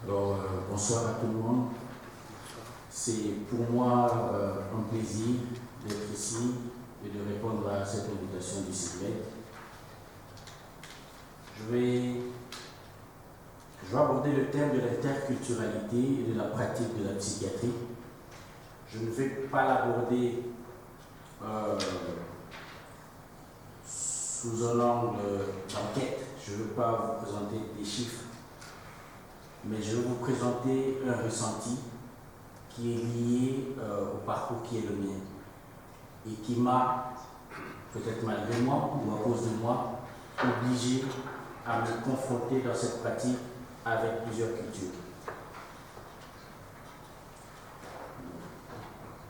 Bonsoir à tout le monde. C'est pour moi un plaisir d'être ici et de répondre à cette invitation du CIVET. Je vais aborder le thème de l'interculturalité et de la pratique de la psychiatrie. Je ne vais pas l'aborder sous un angle d'enquête. Je ne veux pas vous présenter des chiffres, mais je vais vous présenter un ressenti qui est lié au parcours qui est le mien et qui m'a, peut-être malgré moi ou à cause de moi, obligé à me confronter dans cette pratique avec plusieurs cultures.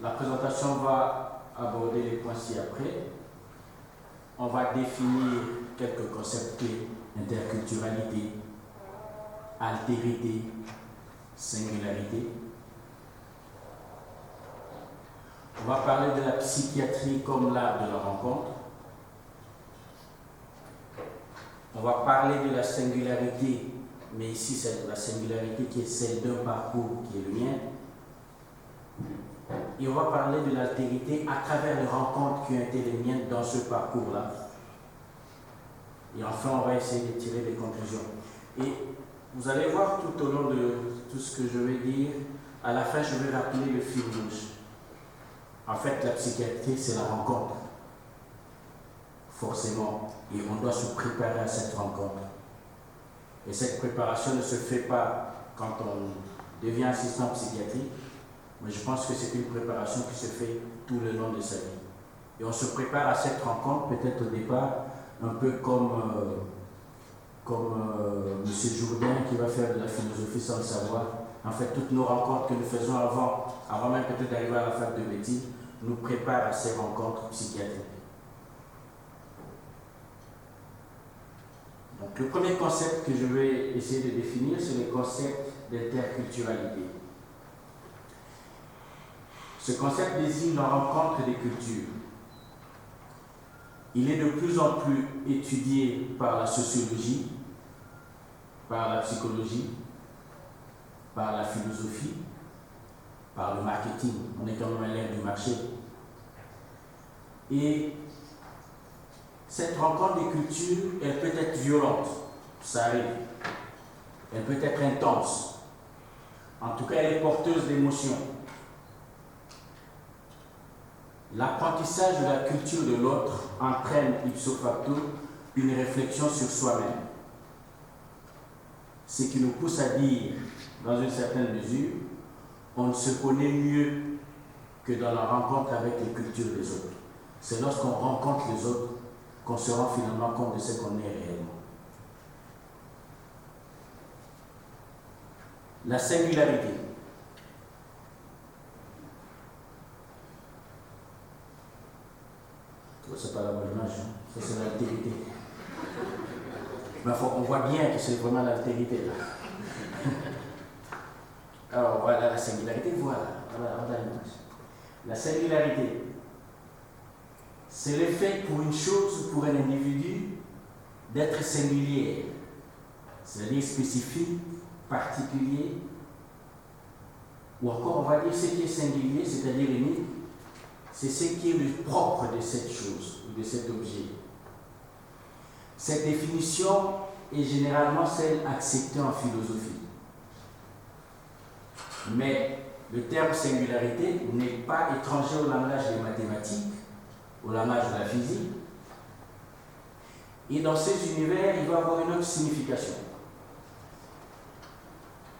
La présentation va aborder les points ci-après. On va définir quelques concepts clés: interculturalité, altérité, singularité. On va parler de la psychiatrie comme l'art de la rencontre. On va parler de la singularité, mais ici c'est la singularité qui est celle d'un parcours qui est le mien. Et on va parler de l'altérité à travers les rencontres qui ont été les miennes dans ce parcours-là. Et enfin, on va essayer de tirer des conclusions. Et vous allez voir tout au long de tout ce que je vais dire, à la fin, je vais rappeler le fil rouge. En fait, la psychiatrie, c'est la rencontre. Forcément. Et on doit se préparer à cette rencontre. Et cette préparation ne se fait pas quand on devient assistant psychiatrique, mais je pense que c'est une préparation qui se fait tout le long de sa vie. Et on se prépare à cette rencontre, peut-être au départ, un peu comme M. Jourdain qui va faire de la philosophie sans le savoir. En fait, toutes nos rencontres que nous faisons avant même peut-être d'arriver à la fac de médecine, nous préparent à ces rencontres psychiatriques. Donc, le premier concept que je vais essayer de définir, c'est le concept d'interculturalité. Ce concept désigne la rencontre des cultures. Il est de plus en plus étudié par la sociologie, par la psychologie, par la philosophie, par le marketing. On est quand même à l'ère du marché. Et cette rencontre des cultures, elle peut être violente, ça arrive. Elle peut être intense. En tout cas, elle est porteuse d'émotions. L'apprentissage de la culture de l'autre entraîne ipso facto une réflexion sur soi-même. Ce qui nous pousse à dire, dans une certaine mesure, on ne se connaît mieux que dans la rencontre avec les cultures des autres. C'est lorsqu'on rencontre les autres qu'on se rend finalement compte de ce qu'on est réellement. La singularité. C'est pas la bonne image, hein? Ça c'est l'altérité. Mais on voit bien que c'est vraiment l'altérité là. Alors voilà la singularité, voilà l'image. La singularité, c'est le fait pour une chose ou pour un individu d'être singulière, c'est-à-dire spécifique, particulier, ou encore on va dire ce qui est singulier, c'est-à-dire unique, c'est ce qui est le propre de cette chose ou de cet objet. Cette définition est généralement celle acceptée en philosophie. Mais le terme singularité n'est pas étranger au langage des mathématiques, au langage de la physique. Et dans ces univers, il va avoir une autre signification.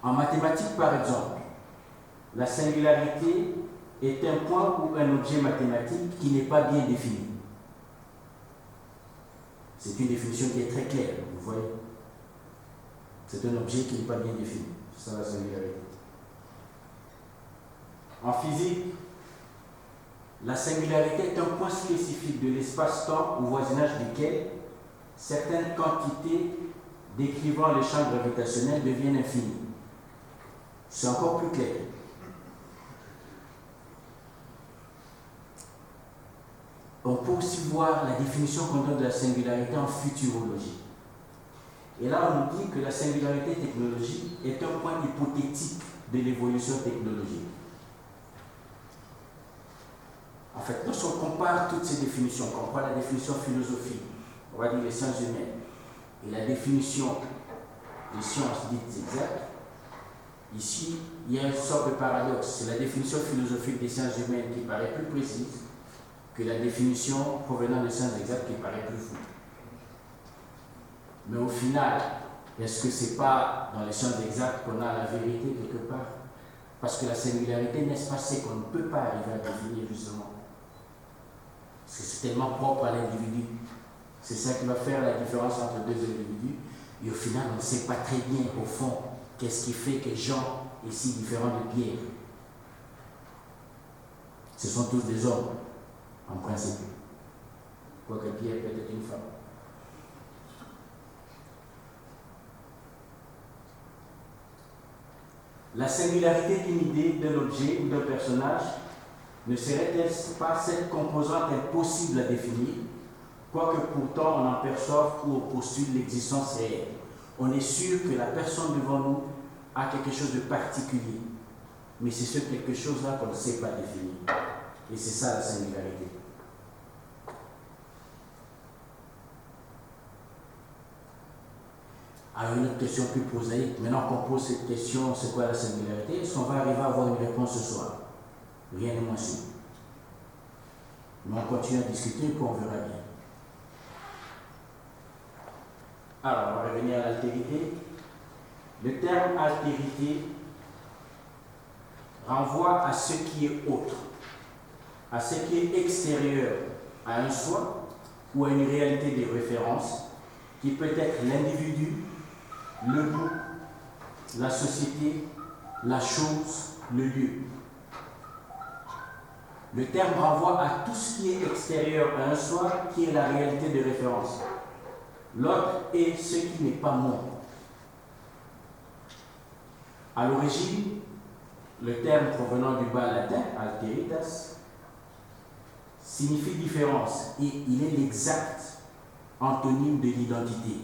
En mathématiques, par exemple, la singularité est un point ou un objet mathématique qui n'est pas bien défini. C'est une définition qui est très claire, vous voyez. C'est un objet qui n'est pas bien défini. C'est ça la singularité. En physique, la singularité est un point spécifique de l'espace-temps au voisinage duquel certaines quantités décrivant le champ gravitationnel deviennent infinies. C'est encore plus clair. On peut aussi voir la définition qu'on donne de la singularité en futurologie. Et là, on nous dit que la singularité technologique est un point hypothétique de l'évolution technologique. En fait, lorsqu'on compare toutes ces définitions, qu'on prend la définition philosophique, on va dire les sciences humaines, et la définition des sciences dites exactes, ici, il y a une sorte de paradoxe. C'est la définition philosophique des sciences humaines qui paraît plus précise que la définition provenant des sciences exactes qui paraît plus floue. Mais au final, est-ce que ce n'est pas dans les sciences exactes qu'on a la vérité quelque part? Parce que la singularité, n'est-ce pas, c'est qu'on ne peut pas arriver à définir justement. Parce que c'est tellement propre à l'individu. C'est ça qui va faire la différence entre deux individus. Et au final, on ne sait pas très bien, au fond, qu'est-ce qui fait que Jean est si différent de Pierre. Ce sont tous des hommes, en principe. Quoique Pierre peut être une femme. La singularité d'une idée, d'un objet ou d'un personnage ne serait-elle pas cette composante impossible à définir, quoique pourtant on en perçoive ou on postule l'existence réelle. On est sûr que la personne devant nous a quelque chose de particulier, mais c'est ce quelque chose-là qu'on ne sait pas définir. Et c'est ça la singularité. Alors une autre question plus prosaïque. Maintenant qu'on pose cette question, c'est quoi la singularité? Est-ce qu'on va arriver à avoir une réponse ce soir? Rien n'est moins sûr. Mais on continue à discuter et puis on verra bien. Alors, on va revenir à l'altérité. Le terme altérité renvoie à ce qui est autre, à ce qui est extérieur à un soi ou à une réalité de référence qui peut être l'individu, le groupe, la société, la chose, le lieu. Le terme renvoie à tout ce qui est extérieur à un soi qui est la réalité de référence. L'autre est ce qui n'est pas moi. À l'origine, le terme provenant du bas latin, alteritas, signifie différence et il est l'exact antonyme de l'identité.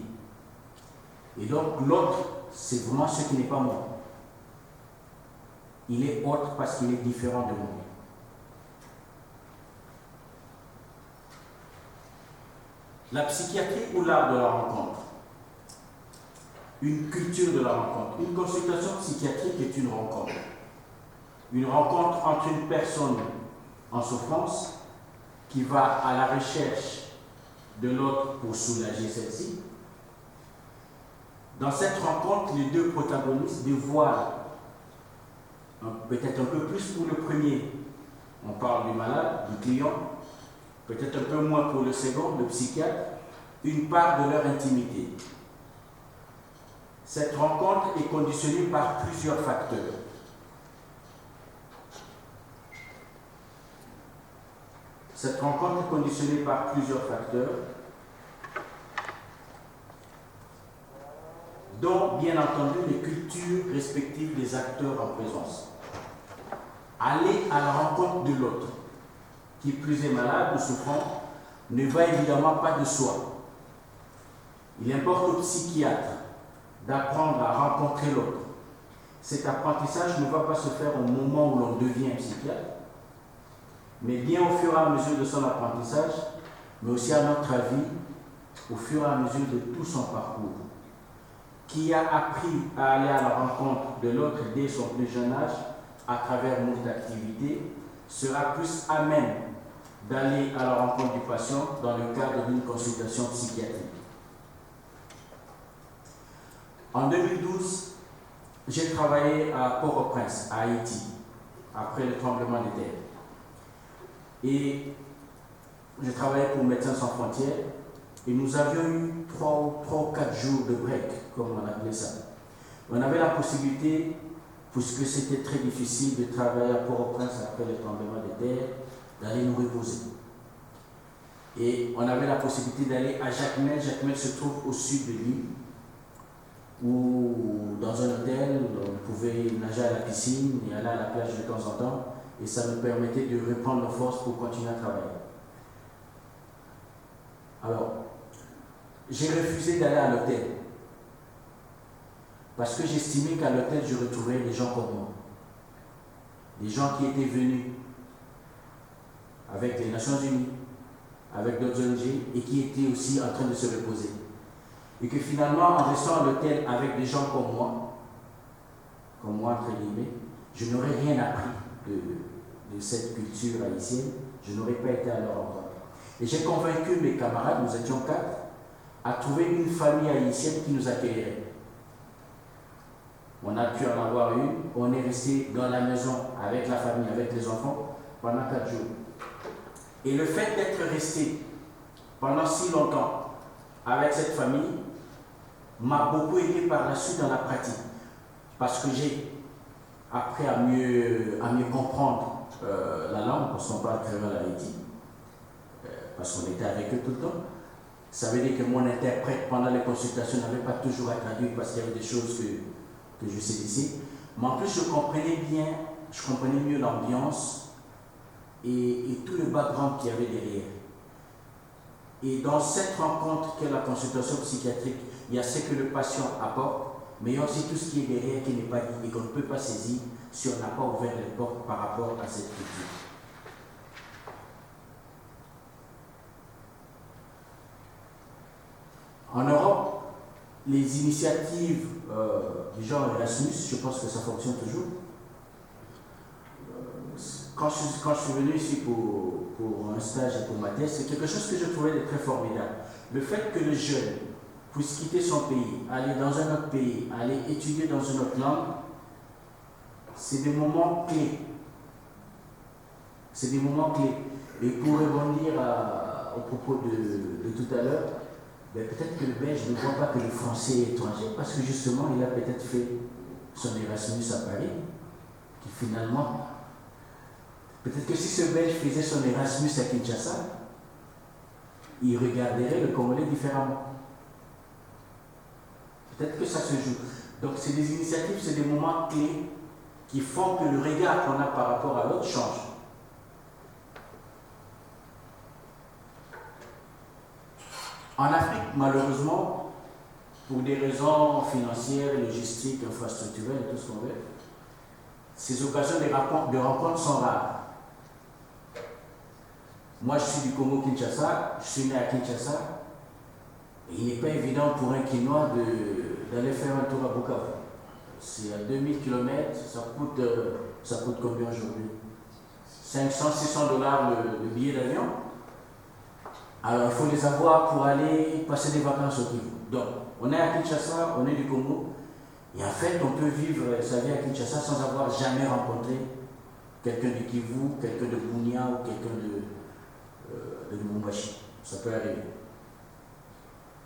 Et donc l'autre, c'est vraiment ce qui n'est pas moi. Il est autre parce qu'il est différent de moi. La psychiatrie ou l'art de la rencontre. Une culture de la rencontre. Une consultation psychiatrique est une rencontre. Une rencontre entre une personne en souffrance qui va à la recherche de l'autre pour soulager celle-ci. Dans cette rencontre, les deux protagonistes dévoilent, peut-être un peu plus pour le premier, on parle du malade, du client, peut-être un peu moins pour le second, le psychiatre, une part de leur intimité. Cette rencontre est conditionnée par plusieurs facteurs. Cette rencontre est conditionnée par plusieurs facteurs, dont, bien entendu, les cultures respectives des acteurs en présence. Aller à la rencontre de l'autre, qui plus est malade ou souffrant, ne va évidemment pas de soi. Il importe au psychiatre d'apprendre à rencontrer l'autre. Cet apprentissage ne va pas se faire au moment où l'on devient psychiatre, mais bien au fur et à mesure de son apprentissage, mais aussi à notre avis, au fur et à mesure de tout son parcours. Qui a appris à aller à la rencontre de l'autre dès son plus jeune âge, à travers notre activité, sera plus à même d'aller à la rencontre du patient dans le cadre d'une consultation psychiatrique. En 2012, j'ai travaillé à Port-au-Prince, à Haïti, après le tremblement de terre. Et je travaillais pour Médecins sans frontières et nous avions eu 3 ou 4 jours de break, comme on appelait ça. On avait la possibilité, puisque c'était très difficile de travailler à Port-au-Prince après le tremblement de terre, d'aller nous reposer. Et on avait la possibilité d'aller à Jacmel. Jacmel se trouve au sud de l'île, où dans un hôtel, on pouvait nager à la piscine et aller à la plage de temps en temps. Et ça nous permettait de reprendre nos forces pour continuer à travailler. Alors, j'ai refusé d'aller à l'hôtel parce que j'estimais qu'à l'hôtel, je retrouvais des gens comme moi. Des gens qui étaient venus avec les Nations Unies, avec d'autres ONG, et qui étaient aussi en train de se reposer. Et que finalement, en restant à l'hôtel avec des gens comme moi, entre guillemets, je n'aurais rien appris de cette culture haïtienne, je n'aurais pas été à leur rencontre. Et j'ai convaincu mes camarades, nous étions 4, à trouver une famille haïtienne qui nous accueillerait. On a pu en avoir une, on est resté dans la maison avec la famille, avec les enfants, pendant 4 jours. Et le fait d'être resté pendant si longtemps avec cette famille m'a beaucoup aidé par la suite dans la pratique. Parce que j'ai appris à mieux comprendre la langue, parce qu'on parle créole à Haïti, parce qu'on était avec eux tout le temps. Ça veut dire que mon interprète pendant les consultations n'avait pas toujours à traduire parce qu'il y avait des choses que je saisissais. Mais en plus, je comprenais mieux l'ambiance et tout le background qu'il y avait derrière. Et dans cette rencontre qu'est la consultation psychiatrique, il y a ce que le patient apporte, mais il y a aussi tout ce qui est derrière qui n'est pas dit et qu'on ne peut pas saisir si on n'a pas ouvert les portes par rapport à cette culture. En Europe, les initiatives du genre Erasmus, je pense que ça fonctionne toujours. Quand je suis venu ici pour un stage et pour ma thèse, c'est quelque chose que je trouvais de très formidable. Le fait que le jeune puisse quitter son pays, aller dans un autre pays, aller étudier dans une autre langue, c'est des moments clés. C'est des moments clés. Et pour rebondir au propos de tout à l'heure, peut-être que le Belge ne voit pas que le français est étranger, parce que justement, il a peut-être fait son Erasmus à Paris, qui finalement, peut-être que si ce Belge faisait son Erasmus à Kinshasa, il regarderait le Congolais différemment. Peut-être que ça se joue. Donc c'est des initiatives, c'est des moments clés qui font que le regard qu'on a par rapport à l'autre change. En Afrique, malheureusement, pour des raisons financières, logistiques, infrastructurelles et tout ce qu'on veut, ces occasions de rencontres sont rares. Moi, je suis du Congo-Kinshasa, je suis né à Kinshasa, et il n'est pas évident pour un Quinois d'aller faire un tour à Bukavu. C'est à 2000 km, ça coûte combien aujourd'hui? 500, 600 dollars le billet d'avion. Alors, il faut les avoir pour aller passer des vacances au Kivu. Donc, on est à Kinshasa, on est du Congo, et en fait, on peut vivre sa vie à Kinshasa sans avoir jamais rencontré quelqu'un du Kivu, quelqu'un de Bunia ou quelqu'un de Lubumbashi. Ça peut arriver.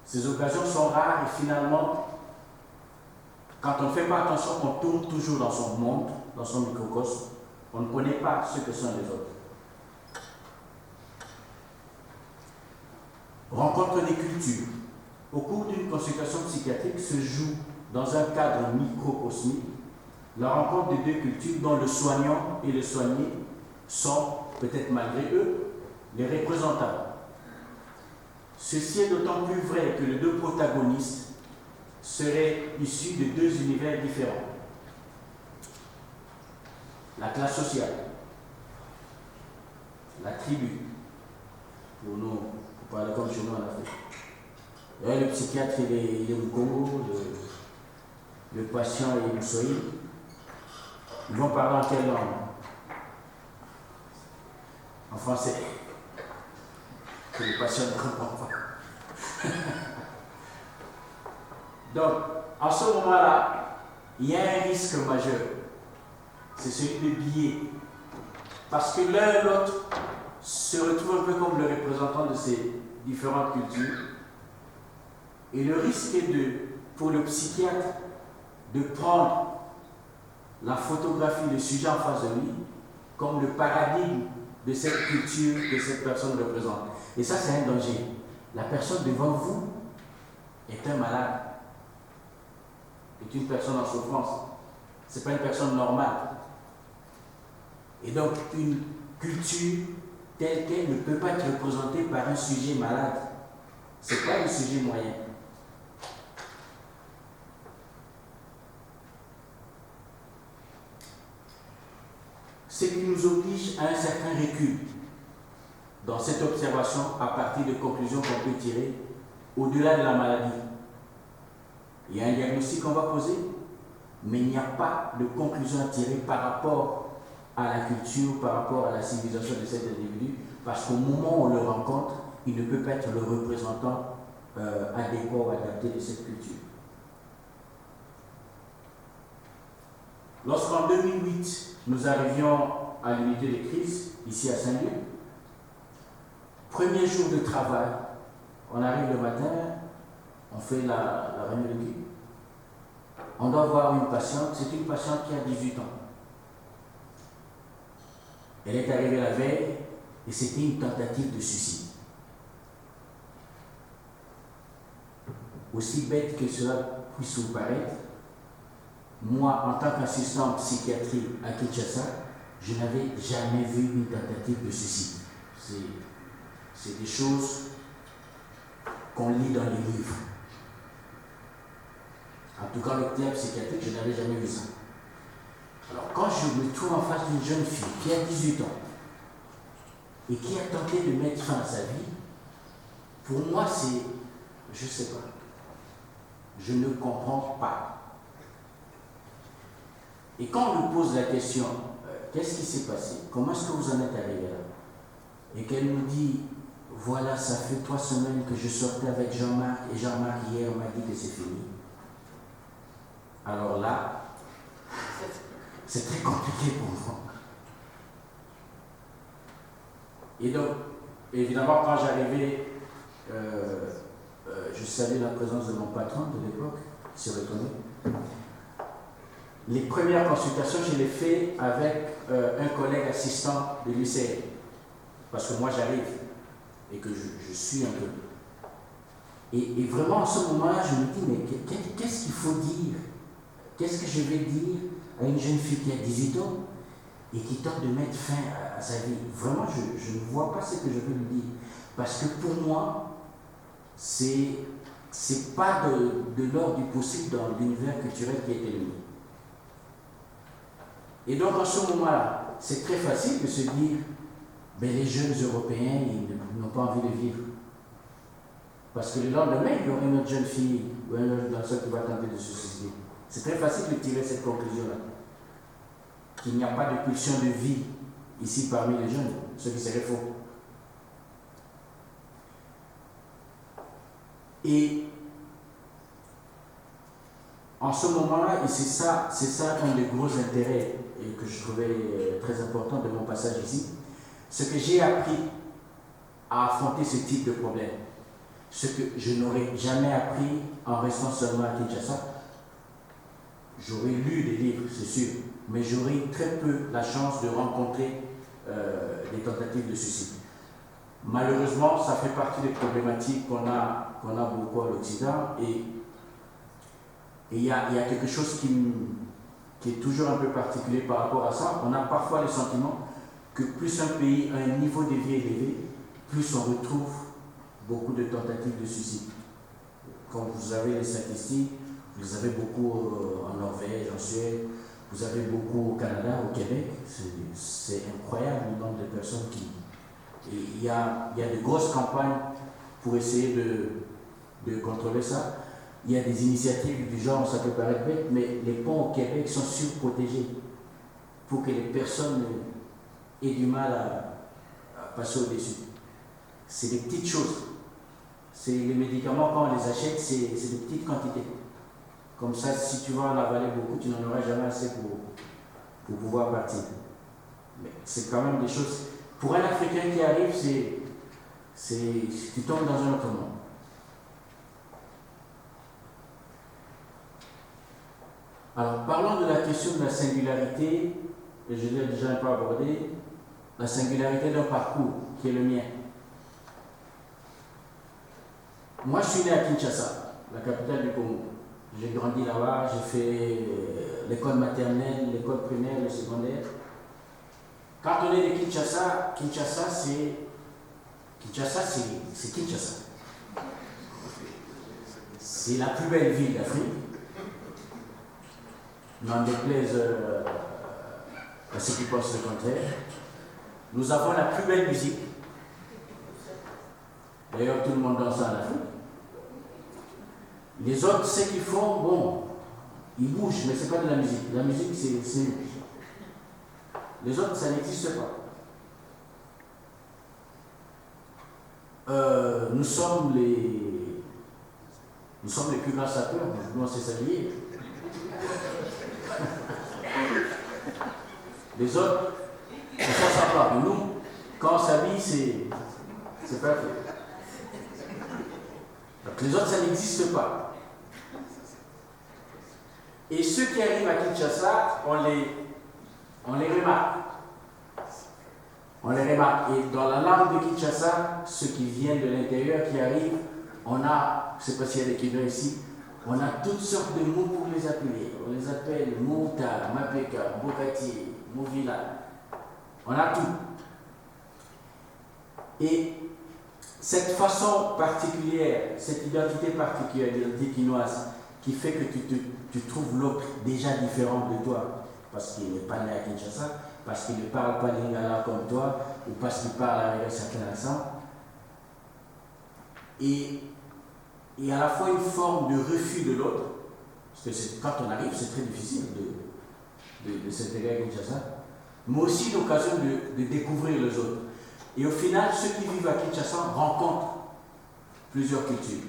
Ces occasions sont rares et finalement, quand on ne fait pas attention, on tourne toujours dans son monde, dans son microcosme. On ne connaît pas ce que sont les autres. Rencontre des cultures. Au cours d'une consultation psychiatrique se joue dans un cadre microcosmique la rencontre de deux cultures dont le soignant et le soigné sont, peut-être malgré eux, les représentants. Ceci est d'autant plus vrai que les deux protagonistes seraient issus de deux univers différents. La classe sociale, la tribu, pour nous, pour parler comme chez nous en Afrique. Et le psychiatre, il est au Congo, le patient est au Soï. Ils vont parler en quelle langue? En français. Que le patient ne comprend pas. Donc, en ce moment-là, il y a un risque majeur. C'est celui de biais. Parce que l'un et l'autre se retrouvent un peu comme le représentant de ces différentes cultures. Et le risque est pour le psychiatre de prendre la photographie, le sujet en face de lui, comme le paradigme de cette culture que cette personne représente. Et ça, c'est un danger. La personne devant vous est un malade, est une personne en souffrance. Ce n'est pas une personne normale. Et donc, une culture telle qu'elle ne peut pas être représentée par un sujet malade. Ce n'est pas un sujet moyen. ce qui nous oblige à un certain recul dans cette observation à partir de conclusions qu'on peut tirer au-delà de la maladie. Il y a un diagnostic qu'on va poser, mais il n'y a pas de conclusion à tirer par rapport à la culture, par rapport à la civilisation de cet individu, parce qu'au moment où on le rencontre, il ne peut pas être le représentant adéquat ou adapté de cette culture. Lorsqu'en 2008, nous arrivions à l'unité de crise, ici à Saint-Lieu, premier jour de travail, on arrive le matin, on fait la réunion d'équipe. On doit voir une patiente, c'est une patiente qui a 18 ans. Elle est arrivée la veille et c'était une tentative de suicide. Aussi bête que cela puisse vous paraître, moi, en tant qu'assistant en psychiatrie à Kinshasa, je n'avais jamais vu une tentative de suicide. C'est des choses qu'on lit dans les livres. En tout cas, le terme psychiatrique, je n'avais jamais vu ça. Alors, quand je me trouve en face d'une jeune fille qui a 18 ans et qui a tenté de mettre fin à sa vie, pour moi, c'est, je ne sais pas, je ne comprends pas. Et quand on lui pose la question, qu'est-ce qui s'est passé? Comment est-ce que vous en êtes arrivé là? Et qu'elle nous dit, voilà, ça fait 3 semaines que je sortais avec Jean-Marc, et Jean-Marc hier m'a dit que c'est fini. Alors là, c'est très compliqué pour moi. Et donc, évidemment, quand j'arrivais, je savais la présence de mon patron de l'époque, qui se reconnaît. Les premières consultations, je les fais avec un collègue assistant de l'UCL, parce que moi j'arrive et que je suis un peu. Et vraiment, en ce moment-là, je me dis, mais qu'est-ce qu'il faut dire? Qu'est-ce que je vais dire à une jeune fille qui a 18 ans et qui tente de mettre fin à sa vie? Vraiment, je ne vois pas ce que je veux lui dire. Parce que pour moi, c'est pas de l'ordre du possible dans l'univers culturel qui a été le mien. Et donc, en ce moment-là, c'est très facile de se dire, ben, les jeunes Européens, ils n'ont pas envie de vivre. Parce que le lendemain, il y aura une autre jeune fille ou un autre garçon qui va tenter de se suicider. C'est très facile de tirer cette conclusion-là. Qu'il n'y a pas de pulsion de vie ici parmi les jeunes, ce qui serait faux. Et en ce moment-là, et c'est ça un des gros intérêts et que je trouvais très important de mon passage ici, ce que j'ai appris à affronter ce type de problème, ce que je n'aurais jamais appris en restant seulement à Kinshasa. J'aurais lu des livres, c'est sûr, mais j'aurais eu très peu la chance de rencontrer des tentatives de suicide. Malheureusement, ça fait partie des problématiques qu'on a beaucoup à l'Occident, et il y a quelque chose qui est toujours un peu particulier par rapport à ça. On a parfois le sentiment que plus un pays a un niveau de vie élevé, plus on retrouve beaucoup de tentatives de suicide. Quand vous avez les statistiques, vous avez beaucoup en Norvège, en Suède, vous avez beaucoup au Canada, au Québec. C'est incroyable le nombre de personnes qui... Il y a de grosses campagnes pour essayer de contrôler ça. Il y a des initiatives du genre, ça peut paraître bête, mais les ponts au Québec sont surprotégés pour que les personnes aient du mal à passer au-dessus. C'est des petites choses. Les médicaments, quand on les achète, c'est des petites quantités. Comme ça, si tu vas en avaler beaucoup, tu n'en auras jamais assez pour pouvoir partir. Mais c'est quand même des choses... Pour un Africain qui arrive, tu tombes dans un autre monde. Alors, parlons de la question de la singularité, et je l'ai déjà un peu abordé, la singularité d'un parcours qui est le mien. Moi, je suis né à Kinshasa, la capitale du Congo. J'ai grandi là-bas, j'ai fait l'école maternelle, l'école primaire, le secondaire. Quand on est de Kinshasa, Kinshasa c'est Kinshasa. C'est la plus belle ville d'Afrique. N'en déplaise à ceux qui pensent le contraire. Nous avons la plus belle musique. D'ailleurs, tout le monde danse en Afrique. Les autres, ce qu'ils font, bon, ils bougent, mais ce n'est pas de la musique. La musique, c'est nous. Les autres, ça n'existe pas. Nous sommes les plus grands sapeurs, nous on s'est s'habiller. Les autres, on s'en sort. Mais nous, quand on s'habille, c'est parfait. Donc les autres, ça n'existe pas. Et ceux qui arrivent à Kinshasa, on les remarque. On les remarque. Et dans la langue de Kinshasa, ceux qui viennent de l'intérieur, qui arrivent, on a, je ne sais pas s'il y a des Québécois ici, on a toutes sortes de mots pour les appeler. On les appelle Mouta, Mapeka, Bokati, Mouvila. On a tout. Et cette façon particulière, cette identité particulière, l'identité quinoise, qui fait que tu trouves l'autre déjà différent de toi, parce qu'il n'est pas né à Kinshasa, parce qu'il ne parle pas lingala comme toi, ou parce qu'il parle avec un certain accent. Et à la fois une forme de refus de l'autre, parce que quand on arrive, c'est très difficile de s'intégrer à Kinshasa, mais aussi l'occasion de découvrir les autres. Et au final, ceux qui vivent à Kinshasa rencontrent plusieurs cultures,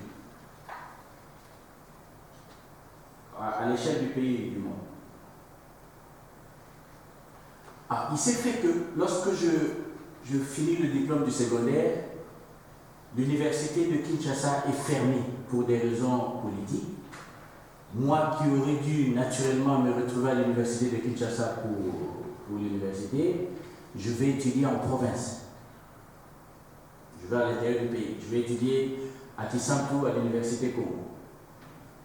à l'échelle du pays et du monde. Il s'est fait que lorsque je finis le diplôme du secondaire, l'université de Kinshasa est fermée pour des raisons politiques. Moi qui aurais dû naturellement me retrouver à l'université de Kinshasa pour l'université, je vais étudier en province. Je vais à l'intérieur du pays. Je vais étudier à Tissantou, à l'université Congo.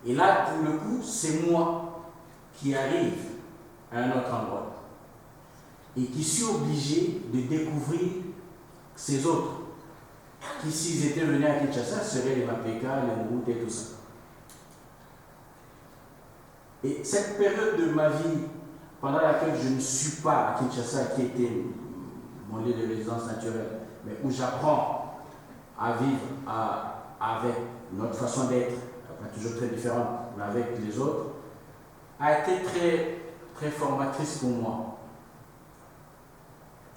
Et là, pour le coup, c'est moi qui arrive à un autre endroit et qui suis obligé de découvrir ces autres qui, s'ils étaient venus à Kinshasa, seraient les Mapeka, les Mouroutes et tout ça. Et cette période de ma vie pendant laquelle je ne suis pas à Kinshasa, qui était mon lieu de résidence naturelle, mais où j'apprends à vivre avec notre façon d'être, pas toujours très différente, mais avec les autres, a été très, très formatrice pour moi.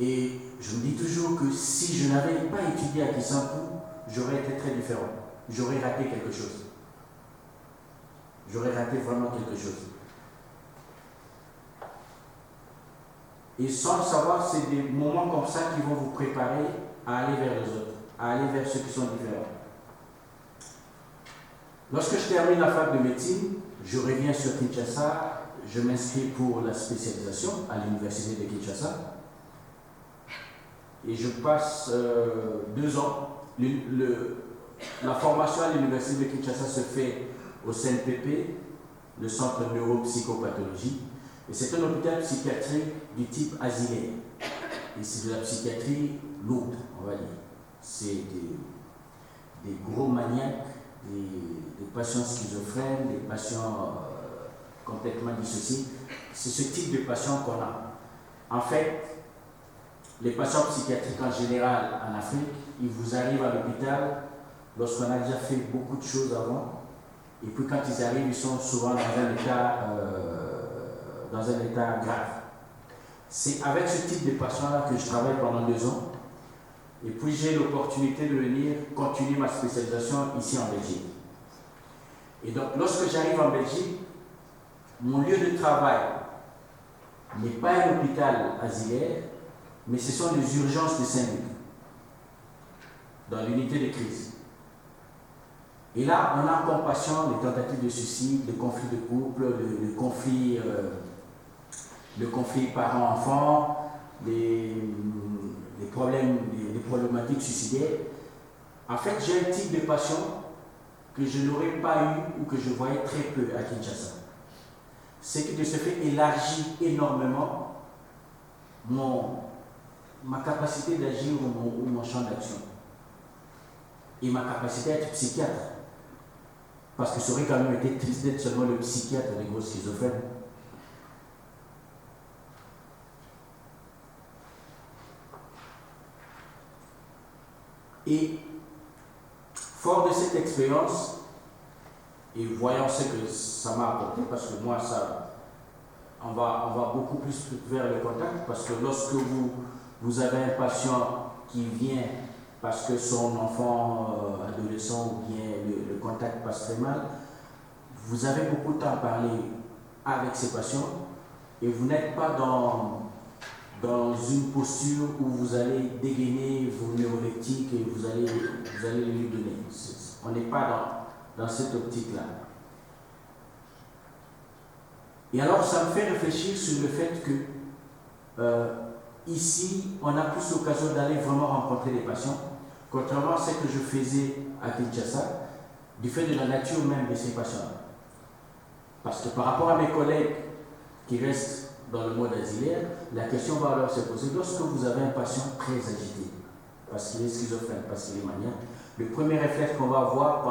Et je me dis toujours que si je n'avais pas étudié à Kissampu, j'aurais été très différent. J'aurais raté quelque chose. J'aurais raté vraiment quelque chose. Et sans le savoir, c'est des moments comme ça qui vont vous préparer à aller vers les autres, à aller vers ceux qui sont différents. Lorsque je termine la fac de médecine, je reviens sur Kinshasa, je m'inscris pour la spécialisation à l'université de Kinshasa. Et je passe 2 ans. La formation à l'université de Kinshasa se fait au CNPP, le centre neuropsychopathologie. Et c'est un hôpital psychiatrique du type asilaire. Et c'est de la psychiatrie lourde, on va dire. C'est des gros maniaques, des patients schizophrènes, des patients complètement dissociés. C'est ce type de patients qu'on a. En fait, les patients psychiatriques en général en Afrique, ils vous arrivent à l'hôpital lorsqu'on a déjà fait beaucoup de choses avant. Et puis quand ils arrivent, ils sont souvent dans un état grave. C'est avec ce type de patients-là que je travaille pendant 2 ans. Et puis j'ai l'opportunité de venir continuer ma spécialisation ici en Belgique. Et donc lorsque j'arrive en Belgique, mon lieu de travail n'est pas un hôpital asilaire, mais ce sont les urgences de Saint-Luc, dans l'unité de crise. Et là, on a comme patient les tentatives de suicide, les conflits de couple, le conflit parents-enfants, les problématiques suicidaires. En fait, j'ai un type de patient que je n'aurais pas eu ou que je voyais très peu à Kinshasa. Ce qui de ce fait élargit énormément ma capacité d'agir ou mon champ d'action. Et ma capacité à être psychiatre. Parce que ça aurait quand même été triste d'être seulement le psychiatre des gros schizophrènes. Et fort de cette expérience, et voyant ce que ça m'a apporté, parce que moi, on va beaucoup plus vers le contact, parce que lorsque vous avez un patient qui vient parce que son enfant adolescent ou bien le contact passe très mal, vous avez beaucoup de temps à parler avec ces patients et vous n'êtes pas dans une posture où vous allez dégainer vos neuroleptiques et vous allez lui donner. On n'est pas dans cette optique-là. Et alors, ça me fait réfléchir sur le fait que ici, on a plus l'occasion d'aller vraiment rencontrer les patients, contrairement à ce que je faisais à Kinshasa, du fait de la nature même de ces patients. Parce que par rapport à mes collègues qui restent dans le mode asilaire, la question va alors se poser, lorsque vous avez un patient très agité, parce qu'il est schizophrène, parce qu'il est maniaque, le premier réflexe qu'on va avoir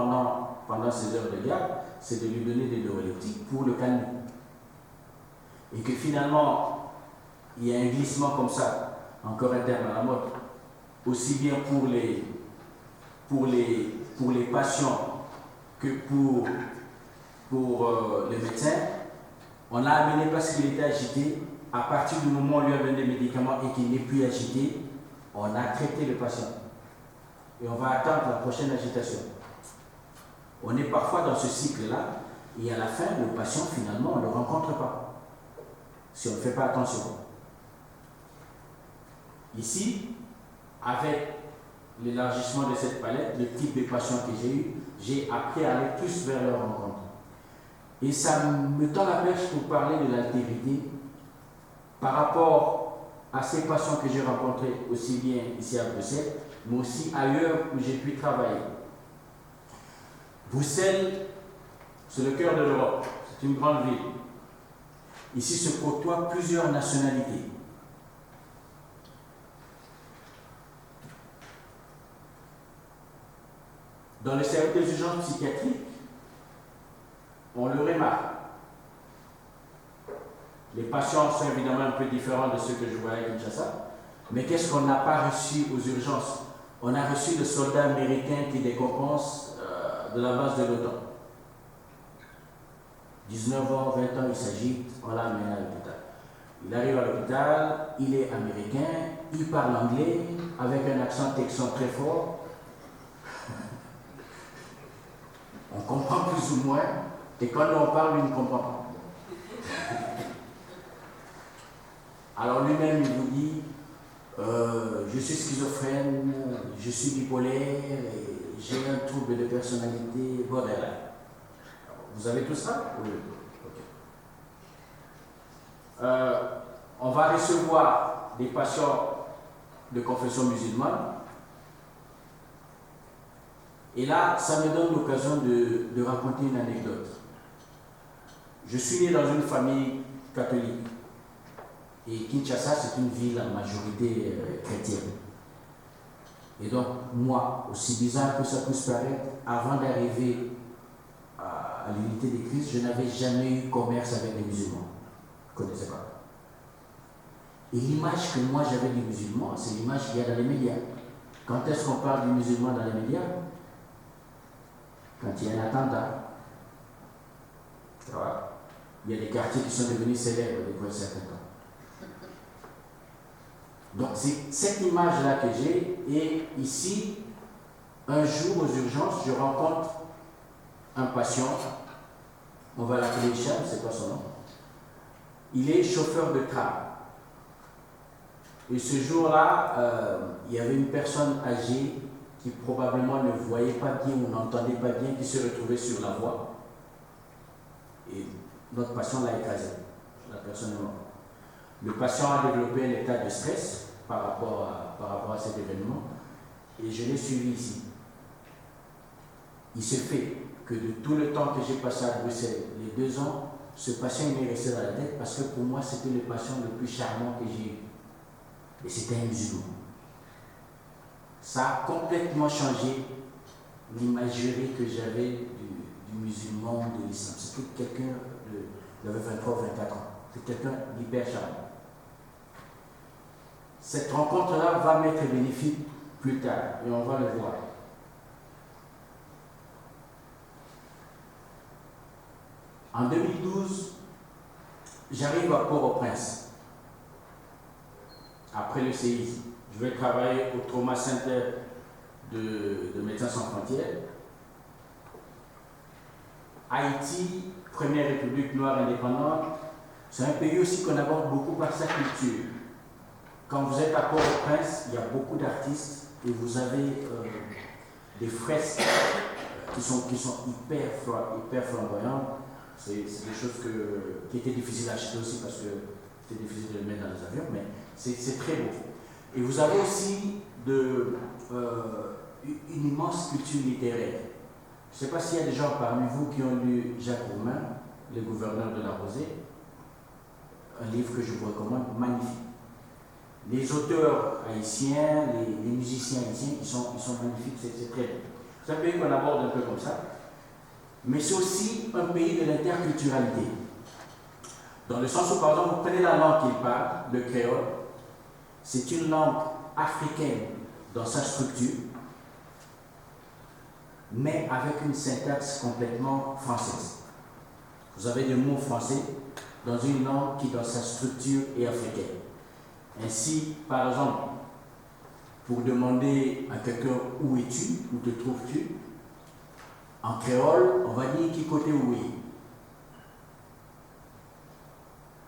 pendant ces heures de garde, c'est de lui donner des neuroleptiques pour le calmer. Et que finalement, il y a un glissement comme ça, encore interne à la mode, aussi bien pour les patients que pour les médecins. On l'a amené parce qu'il était agité. À partir du moment où on lui a donné des médicaments et qu'il n'est plus agité, on a traité le patient. Et on va attendre la prochaine agitation. On est parfois dans ce cycle-là, et à la fin, le patient, finalement, on ne le rencontre pas, si on ne fait pas attention. Ici, avec l'élargissement de cette palette, le type de patients que j'ai eu, j'ai appris à aller plus vers leur rencontre. Et ça me tend la perche pour parler de l'altérité par rapport à ces patients que j'ai rencontrés aussi bien ici à Bruxelles, mais aussi ailleurs où j'ai pu travailler. Bruxelles, c'est le cœur de l'Europe, c'est une grande ville. Ici se côtoient plusieurs nationalités. Dans le service des urgences psychiatriques, on le remarque. Les patients sont évidemment un peu différents de ceux que je voyais à Kinshasa, mais qu'est-ce qu'on n'a pas reçu aux urgences? On a reçu le soldat américain qui décompense de la base de l'OTAN. 19 ans, 20 ans, il s'agite, on l'amène à l'hôpital. Il arrive à l'hôpital, il est américain, il parle anglais, avec un accent texan très fort. On comprend plus ou moins, et quand on parle, il ne comprend pas. Alors lui-même, il vous dit, je suis schizophrène, je suis bipolaire, j'ai un trouble de personnalité borderline. Vous avez tout ça? Oui. Okay. On va recevoir des patients de confession musulmane. Et là, ça me donne l'occasion de raconter une anecdote. Je suis né dans une famille catholique. Et Kinshasa, c'est une ville en majorité chrétienne. Et donc, moi, aussi bizarre que ça puisse paraître, avant d'arriver à l'unité des Christ, je n'avais jamais eu commerce avec des musulmans. Je ne connaissais pas. Et l'image que moi j'avais des musulmans, c'est l'image qu'il y a dans les médias. Quand est-ce qu'on parle du musulman dans les médias? Quand il y a un attentat. Il y a des quartiers qui sont devenus célèbres depuis un certain temps. Donc c'est cette image-là que j'ai, et ici, un jour aux urgences, je rencontre un patient, on va l'appeler Hicham, c'est pas son nom. Il est chauffeur de tram. Et ce jour-là, il y avait une personne âgée qui probablement ne voyait pas bien ou n'entendait pas bien, qui se retrouvait sur la voie. Et notre patient l'a écrasé. La personne est morte. Le patient a développé un état de stress par rapport à cet événement, et je l'ai suivi ici. Il se fait que de tout le temps que j'ai passé à Bruxelles, les 2 ans, ce patient m'est resté dans la tête parce que pour moi c'était le patient le plus charmant que j'ai eu. Et c'était un musulman. Ça a complètement changé l'imagerie que j'avais du musulman, de l'islam. C'était quelqu'un qui avait 23 ou 24 ans. C'était quelqu'un d'hyper charmant. Cette rencontre-là va m'être bénéfique plus tard, et on va le voir. En 2012, j'arrive à Port-au-Prince, après le séisme. Je vais travailler au Trauma Center de Médecins Sans Frontières. Haïti, première république noire indépendante, c'est un pays aussi qu'on aborde beaucoup par sa culture. Quand vous êtes à Port-au-Prince, il y a beaucoup d'artistes et vous avez des fresques qui sont hyper flamboyantes. C'est des choses qui étaient difficiles à acheter aussi parce que c'était difficile de les mettre dans les avions, mais c'est très beau. Et vous avez aussi une immense culture littéraire. Je ne sais pas s'il y a des gens parmi vous qui ont lu Jacques Roumain, le gouverneur de la Rosée, un livre que je vous recommande, magnifique. Les auteurs haïtiens, les musiciens haïtiens, ils sont magnifiques, c'est très beau. C'est un pays qu'on aborde un peu comme ça, mais c'est aussi un pays de l'interculturalité. Dans le sens où, par exemple, vous prenez la langue qu'il parle, le créole, c'est une langue africaine dans sa structure, mais avec une syntaxe complètement française. Vous avez des mots français dans une langue qui, dans sa structure, est africaine. Ainsi, par exemple, pour demander à quelqu'un où es-tu, où te trouves-tu, en créole, on va dire qui côté où est.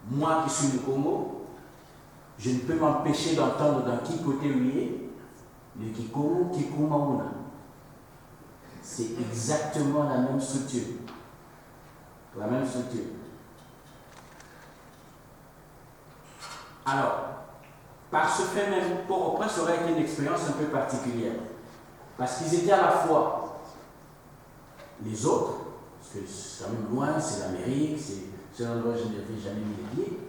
Moi qui suis du Congo, je ne peux m'empêcher d'entendre dans qui côté où est le Kikomo, Kikumaouna. C'est exactement la même structure. La même structure. Alors, par ce fait même, Port-au-Prince aurait été une expérience un peu particulière. Parce qu'ils étaient à la fois les autres, parce que c'est quand même loin, c'est l'Amérique, c'est un endroit où je n'avais jamais mis les pieds,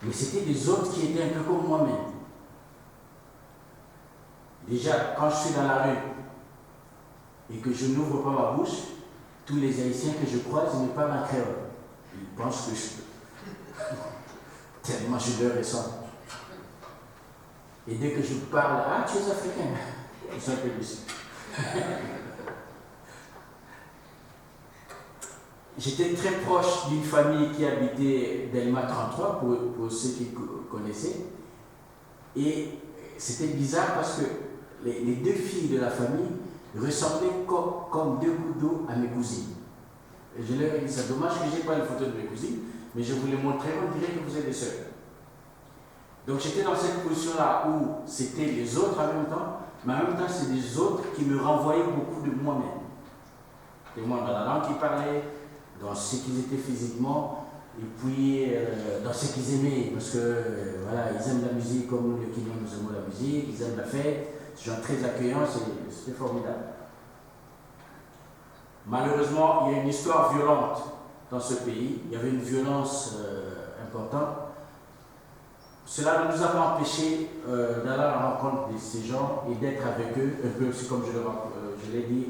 mais c'était des autres qui étaient un peu comme moi-même. Déjà, quand je suis dans la rue et que je n'ouvre pas ma bouche, tous les Haïtiens que je croise, ils me parlent en créole. Ils pensent que tellement je leur ressemble. Et dès que je parle, ah, tu es africain, ils sont un peu déçus. J'étais très proche d'une famille qui habitait Delma 33, pour ceux qui connaissaient. Et c'était bizarre parce que les deux filles de la famille ressemblaient comme deux gouttes d'eau à mes cousines. Et je leur ai dit, c'est dommage que je n'ai pas les photos de mes cousines, mais je vous les montrerai, on dirait que vous êtes des sœurs. Donc j'étais dans cette position-là où c'était les autres en même temps, mais en même temps c'est des autres qui me renvoyaient beaucoup de moi-même. Et moi dans la langue qu'ils parlaient, dans ce qu'ils étaient physiquement, et puis dans ce qu'ils aimaient, parce que voilà, ils aiment la musique comme nous, les Kenyans, nous aimons la musique, ils aiment la fête, c'est gens très accueillants, c'était formidable. Malheureusement, il y a une histoire violente dans ce pays, il y avait une violence importante. Cela ne nous a pas empêché d'aller à la rencontre de ces gens et d'être avec eux, un peu aussi comme je l'ai dit,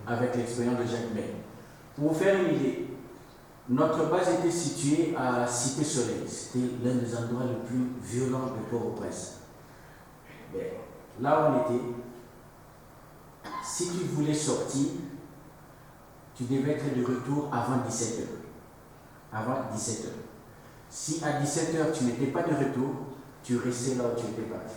avec l'expérience de Jacques May. Pour vous faire une idée, notre base était située à Cité-Soleil. C'était l'un des endroits les plus violents de Port-au-Prince. Là où on était, si tu voulais sortir, tu devais être de retour avant 17h. Avant 17h. Si à 17h tu n'étais pas de retour, tu restais là où tu étais parti.